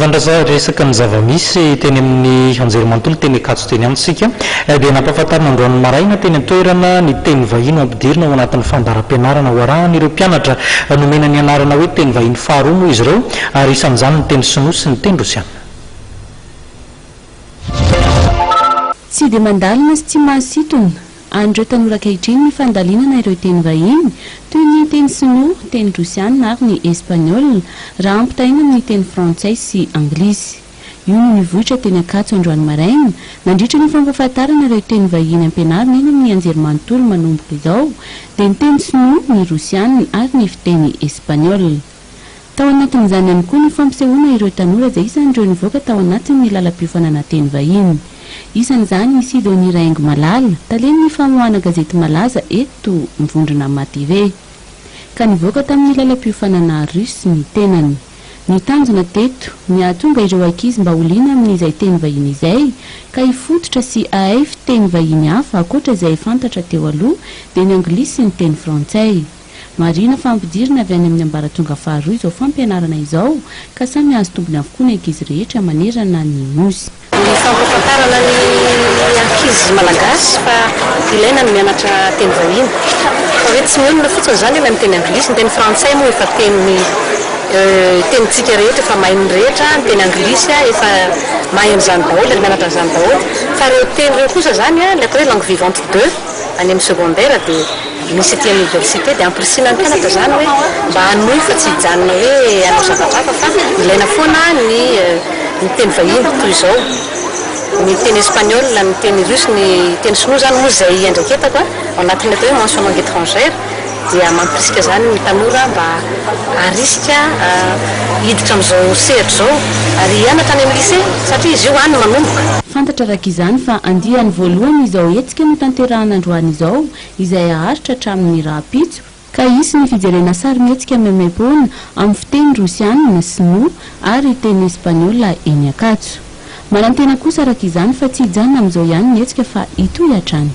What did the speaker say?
fandrasa resaka ny zava-misy teny amin'ny anjerimanontolo teny Akatso teny amintsika dia nampahafantarina androany maraina teny an-toerana ny teny vahiny ampidirina ao anatin'ny fandaram-pianarana ho arahan'ireo mpianatra nomena ny anarana hoe teny vahiny faharoa moa izy ireo ary isan'izany ny teny sinoa sy ny teny rosiana. Tsy dia mandalina sy tsy mahasitona andreo tanora ankehitriny ny fandalinana ireo teny vahiny toy ny teny sinoa, teny rosiana ary ny espaniola raha ampitaina amin'ny teny frantsay sy anglisy. Io no nivohitra teny Akatso androany maraina nandritra ny fampahafantarana ireo teny vahiny ampianarina eny amin'ny anjerimanontolo manomboka izao dia ny teny sinoa, ny rosiana ary ny fiteny espaniola. Tao anatin'izany ihany koa ny fampisehoana ireo tanora izay isan'ireo nivoaka tao anatin'ny lalam-piofanana teny vahiny. Isan'izany misy Sidonie Raingo Malala, talen'ny famoahana gazety malaza eto mivondrona Mativé. Ka nivoaka tamin'ny lalam-piofanana Russe ny tenany. Ny tanjona teto miatonga ireo ankizy mba holiana amin'izay teny vahiny izay ka hifototra sy ahay fiteny vahiny hafa ankoatra izay fantatra teo aloha dia ny anglisy sy ny teny frantsay. Marina fampidirina avy any amin'ny ambaratonga faharoa izao fampianarana izao ka samy azo tombony avokoa ny ankizy rehetra manerana ny nosy. Ny fampahafantarana ny ankizy malagasy fa ilaina ny mianatra teny vahiny. Fa hoe tsy mionona fotsiny izany eny amin'ny teny anglisy, ny teny frantsay moa efa tenytsika rehetra efa mahay ny rehetra, ny teny anglisy efa mahay an'izany daholo, ny mianatra an'izany daholo. Fa ireo teny ireo kosa izany ilay atao hoe langue vivante 2 any amin'ny secondaire dia misy aty amin'ny université dia ampirisiana ny mpianatra izany hoe mba hanohy fa tsy hijanona hoe hanao zavatra hafa fa ilaina foana ny teny vahiny toy izao. Ny teny espagnol, ny teny russe, ny teny sinoa zany moa izay andraketako ao anatin'ny atao hoe mention langue étrangère dia mampirisika zany ny tanora mba harisika hiditra amin'izao sehatra izao ary hianatra any amin'ny lycée satria izy io any manomboka. Fantatra araka izany fa andiany voalohany izao hetsika no tanterahana androany izao izay aharitra hatramin'ny raha-pitso ka isy ny fijerena sary mihetsika memem-pona amin'ny fiteny rosiana, sinoa ary teny espaniola eny Akatso. Manantena kosa araka izany fa tsy hijanona amin'izao ihany ny hetsika fa hitohy hatrany.